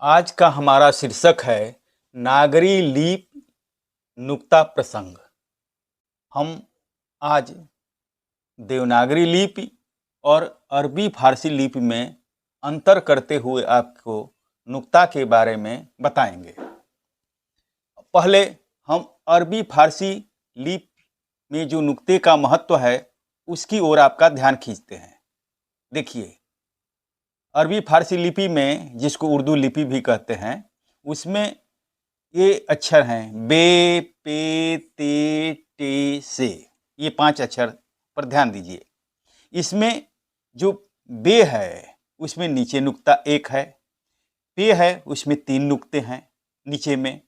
आज का हमारा शीर्षक है नागरी लिपि नुक्ता प्रसंग। हम आज देवनागरी लिपि और अरबी फारसी लिपि में अंतर करते हुए आपको नुक्ता के बारे में बताएंगे। पहले हम अरबी फारसी लिपि में जो नुक्ते का महत्व है उसकी ओर आपका ध्यान खींचते हैं। देखिए, अरबी फारसी लिपि में, जिसको उर्दू लिपि भी कहते हैं, उसमें ये अक्षर हैं बे, पे, ते, टे, से। ये 5 अक्षर पर ध्यान दीजिए। इसमें जो बे है उसमें नीचे नुक्ता 1 है, पे है उसमें 3 नुक्ते हैं नीचे में,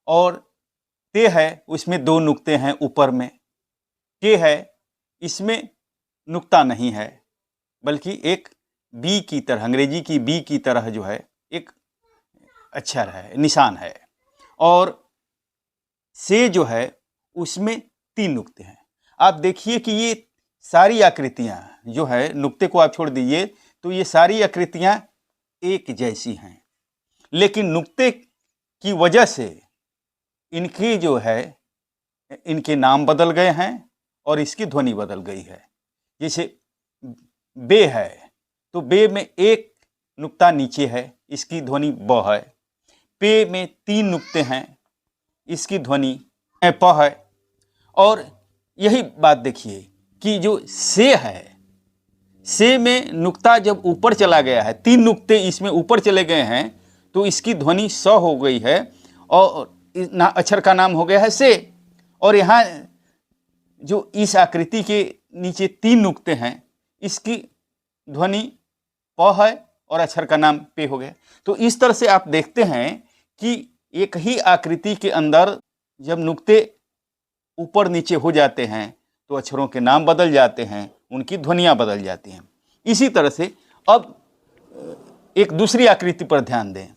और ते है उसमें 2 नुक्ते हैं ऊपर में। के है इसमें नुक्ता नहीं है, बल्कि एक बी की तरह, अंग्रेजी की बी की तरह जो है एक अक्षर है, निशान है। और से जो है उसमें 3 नुक्ते हैं। आप देखिए कि ये सारी आकृतियां जो है, नुक्ते को आप छोड़ दीजिए तो ये सारी आकृतियां एक जैसी हैं, लेकिन नुक्ते की वजह से इनकी जो है, इनके नाम बदल गए हैं और इसकी ध्वनि बदल गई है। जैसे बे है तो बे में 1 नुक्ता नीचे है, इसकी ध्वनि ब है। पे में 3 नुक्ते हैं, इसकी ध्वनि प है। और यही बात देखिए कि जो से है, से में नुक्ता जब ऊपर चला गया है, 3 नुक्ते इसमें ऊपर चले गए हैं, तो इसकी ध्वनि स हो गई है और अक्षर का नाम हो गया है से। और यहाँ जो इस आकृति के नीचे 3 नुक्ते हैं, इसकी ध्वनि प है और अक्षर का नाम पे हो गया। तो इस तरह से आप देखते हैं कि एक ही आकृति के अंदर जब नुक्ते ऊपर नीचे हो जाते हैं तो अक्षरों के नाम बदल जाते हैं, उनकी ध्वनियाँ बदल जाती हैं। इसी तरह से अब एक दूसरी आकृति पर ध्यान दें।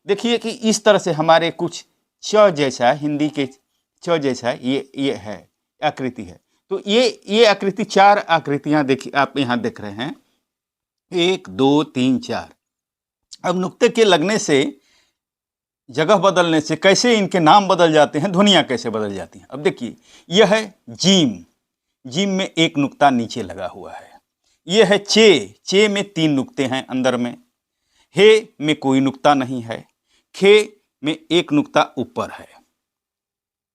देखिए कि इस तरह से हमारे कुछ च जैसा, हिंदी के च जैसा ये है, आकृति है। तो ये आकृति 4 आकृतियाँ देखिए, आप यहाँ देख रहे हैं 1 2 3 4। अब नुक्ते के लगने से, जगह बदलने से कैसे इनके नाम बदल जाते हैं, ध्वनियाँ कैसे बदल जाती हैं। अब देखिए, यह है जीम, जीम में 1 नुक्ता नीचे लगा हुआ है। यह है चे, चे में 3 नुक्ते हैं अंदर में। हे में कोई नुक्ता नहीं है। खे में 1 नुक्ता ऊपर है।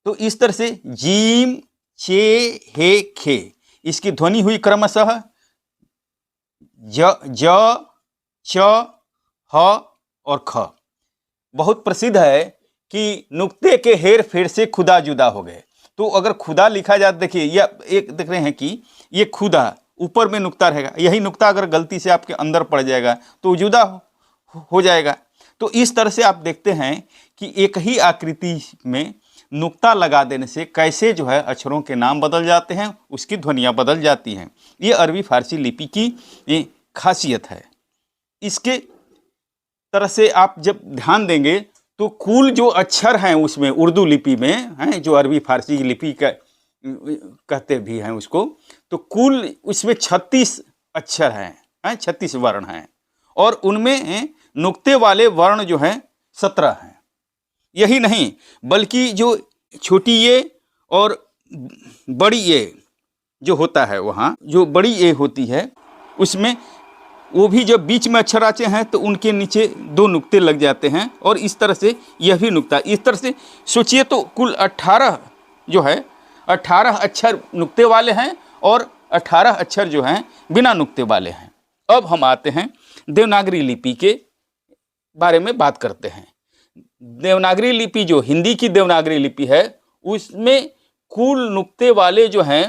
तो इस तरह से जीम, चे, हे, खे, इसकी ध्वनि हुई क्रमशः ज, च, ह और ख। बहुत प्रसिद्ध है कि नुक्ते के हेर फेर से खुदा जुदा हो गए। तो अगर खुदा लिखा जाता, देखिए यह एक देख रहे हैं कि ये खुदा, ऊपर में नुक्ता रहेगा, यही नुक्ता अगर गलती से आपके अंदर पड़ जाएगा तो जुदा हो जाएगा। तो इस तरह से आप देखते हैं कि एक ही आकृति में नुक्ता लगा देने से कैसे जो है अक्षरों के नाम बदल जाते हैं, उसकी ध्वनियाँ बदल जाती हैं। ये अरबी फारसी लिपि की खासियत है। इसके तरह से आप जब ध्यान देंगे तो कुल जो अक्षर हैं उसमें, उर्दू लिपि में हैं, जो अरबी फारसी लिपि का कहते भी हैं उसको, तो कुल उसमें 36 अक्षर हैं, 36 वर्ण हैं, और उनमें नुक्ते वाले वर्ण जो हैं 17 हैं। यही नहीं, बल्कि जो छोटी ए और बड़ी ए जो होता है, वहाँ जो बड़ी ए होती है उसमें वो भी जब बीच में अक्षर आते हैं तो उनके नीचे 2 नुक्ते लग जाते हैं, और इस तरह से यह भी नुक्ता। इस तरह से सोचिए तो कुल 18 जो है, 18 अक्षर नुक्ते वाले हैं और 18 अक्षर जो हैं बिना नुक्ते वाले हैं। अब हम आते हैं देवनागरी लिपि के बारे में बात करते हैं। देवनागरी लिपि, जो हिंदी की देवनागरी लिपि है, उसमें कुल नुक्ते वाले जो हैं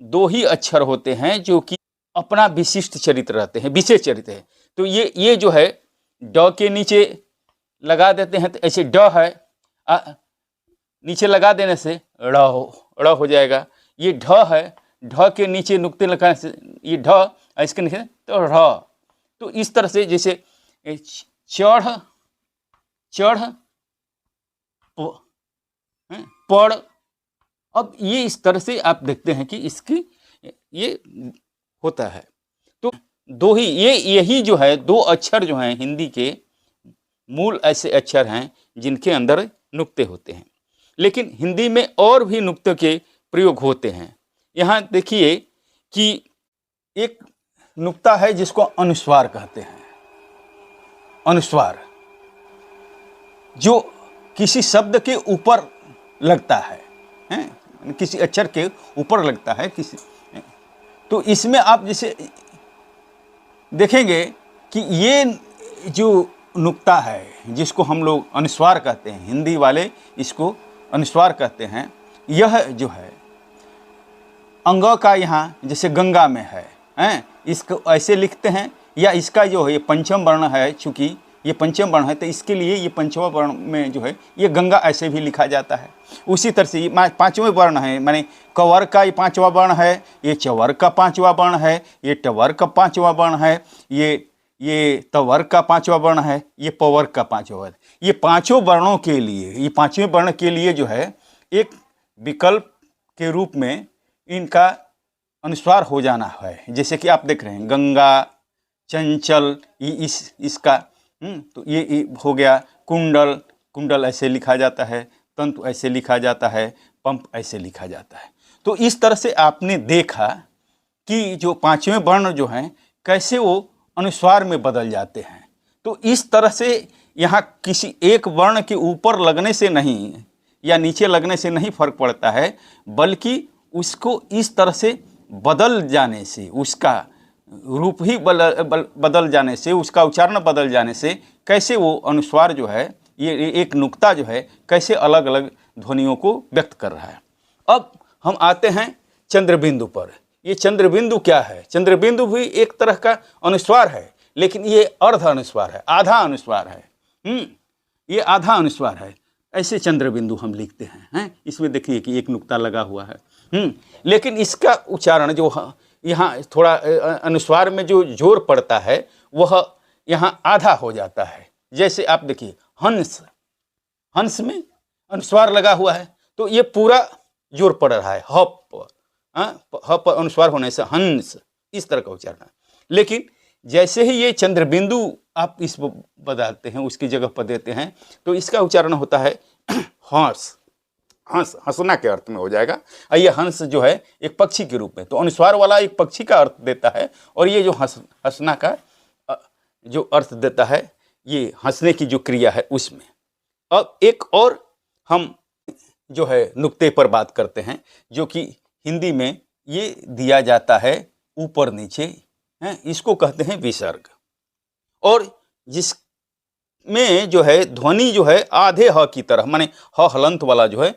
2 ही अक्षर होते हैं, जो कि अपना विशिष्ट चरित्र रहते हैं, विशेष चरित्र है। तो ये जो है ड के नीचे लगा देते हैं, तो ऐसे ड है, नीचे लगा देने से ड़ हो जाएगा। ये ढ है, ढ के नीचे नुक्ते लगाने से ये ढ, इसके नीचे तो ढ़। तो इस तरह से जैसे चढ़, चढ़, पढ़। अब ये इस तरह से आप देखते हैं कि इसकी ये होता है। तो 2 ही, यही जो है 2 अक्षर जो हैं हिंदी के मूल ऐसे अक्षर हैं जिनके अंदर नुक्ते होते हैं। लेकिन हिंदी में और भी नुक्तों के प्रयोग होते हैं। यहाँ देखिए कि एक नुक्ता है जिसको अनुस्वार कहते हैं। अनुस्वार जो किसी शब्द के ऊपर लगता है, किसी अक्षर के ऊपर लगता है किसी। तो इसमें आप जैसे देखेंगे कि ये जो नुक्ता है जिसको हम लोग अनुस्वार कहते हैं, हिंदी वाले इसको अनुस्वार कहते हैं, यह जो है अंग का यहाँ जैसे गंगा में है, इसको ऐसे लिखते हैं, या इसका जो है ये पंचम वर्ण है, चूँकि ये पंचम वर्ण है तो इसके लिए ये पंचवा वर्ण में जो है ये गंगा ऐसे भी लिखा जाता है। उसी तरह से ये पाँचवें वर्ण है, माने कवर का ये पाँचवा वर्ण है, ये चवर का पाँचवा वर्ण है, ये टवर का पाँचवा वर्ण है, ये तवर का पाँचवा वर्ण है, ये पवर का पाँचवा वर्ण। ये पाँचों वर्णों के लिए, ये पाँचवें वर्ण के लिए जो है एक विकल्प के रूप में इनका अनुस्वार हो जाना है। जैसे कि आप देख रहे हैं गंगा, चंचल, ये इसका तो ये हो गया। कुंडल, कुंडल ऐसे लिखा जाता है, तंतु ऐसे लिखा जाता है, पंप ऐसे लिखा जाता है। तो इस तरह से आपने देखा कि जो पांचवें वर्ण जो हैं कैसे वो अनुस्वार में बदल जाते हैं। तो इस तरह से यहाँ किसी एक वर्ण के ऊपर लगने से नहीं या नीचे लगने से नहीं फर्क पड़ता है, बल्कि उसको इस तरह से बदल जाने से, उसका रूप ही बदल जाने से, उसका उच्चारण बदल जाने से कैसे वो अनुस्वार जो है, ये एक नुक्ता जो है कैसे अलग अलग ध्वनियों को व्यक्त कर रहा है। अब हम आते हैं चंद्रबिंदु पर। ये चंद्रबिंदु क्या है? चंद्रबिंदु भी एक तरह का अनुस्वार है, लेकिन ये अर्ध अनुस्वार है, आधा अनुस्वार है। ये आधा अनुस्वार है। ऐसे चंद्रबिंदु हम लिखते हैं। इसमें देखिए कि एक नुक्ता लगा हुआ है। लेकिन इसका उच्चारण जो यहाँ थोड़ा अनुस्वार में जो जोर पड़ता है वह यहाँ आधा हो जाता है। जैसे आप देखिए हंस, हंस में अनुस्वार लगा हुआ है तो ये पूरा जोर पड़ रहा है ह पर अनुस्वार होने से हंस, इस तरह का उच्चारण है। लेकिन जैसे ही ये चंद्रबिंदु आप इस बदलते हैं, उसकी जगह पर देते हैं, तो इसका उच्चारण होता है हंस। हंस, हंसना के अर्थ में हो जाएगा। ये हंस जो है एक पक्षी के रूप में, तो अनुस्वार वाला एक पक्षी का अर्थ देता है, और ये जो हंसना का जो अर्थ देता है, ये हंसने की जो क्रिया है उसमें। अब एक और हम जो है नुक्ते पर बात करते हैं, जो कि हिंदी में ये दिया जाता है ऊपर नीचे, इसको कहते हैं विसर्ग। और जिसमें जो है ध्वनि जो है आधे ह की तरह, माने ह हलंत वाला जो है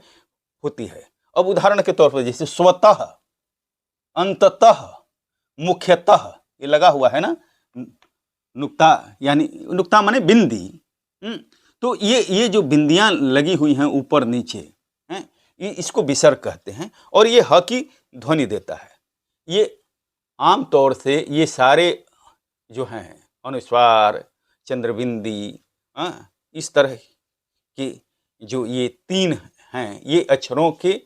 होती है। अब उदाहरण के तौर पर जैसे स्वतः, अंततः, मुख्यतः, ये लगा हुआ है ना नुक्ता, यानी नुक्ता माने बिंदी। तो ये जो बिंदियां लगी हुई हैं ऊपर नीचे, इसको विसर्ग कहते हैं, और ये ह की ध्वनि देता है। ये आम तौर से ये सारे जो हैं अनुस्वार, चंद्रबिंदी, इस तरह के जो ये तीन हैं, ये अक्षरों के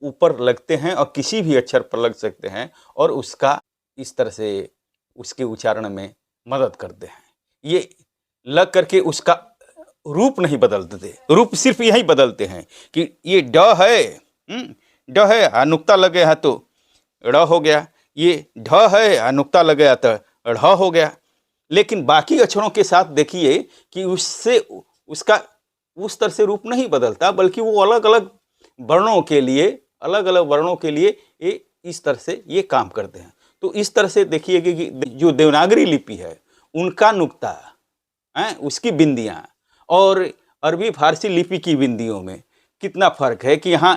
ऊपर लगते हैं और किसी भी अक्षर पर लग सकते हैं, और उसका इस तरह से उसके उच्चारण में मदद करते हैं। ये लग करके उसका रूप नहीं बदलते, रूप सिर्फ यही बदलते हैं कि ये ड है, ड है, नुक्ता लग गया तो ड़ हो गया, ये ढ है, नुक्ता लग गया तो ढ़ हो गया। लेकिन बाकी अक्षरों के साथ देखिए कि उससे उसका उस तरह से रूप नहीं बदलता, बल्कि वो अलग अलग वर्णों के लिए, अलग अलग वर्णों के लिए ये इस तरह से ये काम करते हैं। तो इस तरह से देखिए कि जो देवनागरी लिपि है उनका नुक्ता, उसकी बिंदियाँ, और अरबी फारसी लिपि की बिंदियों में कितना फर्क है कि यहाँ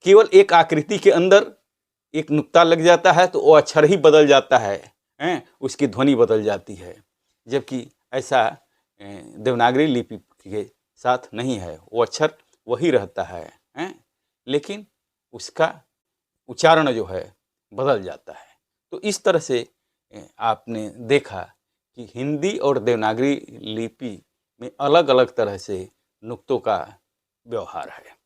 केवल एक आकृति के अंदर एक नुक्ता लग जाता है तो वो अक्षर ही बदल जाता है, उसकी ध्वनि बदल जाती है। जबकि ऐसा देवनागरी लिपि के साथ नहीं है, वो अक्षर वही रहता है, लेकिन उसका उच्चारण जो है बदल जाता है। तो इस तरह से आपने देखा कि हिंदी और देवनागरी लिपि में अलग अलग तरह से नुक्तों का व्यवहार है।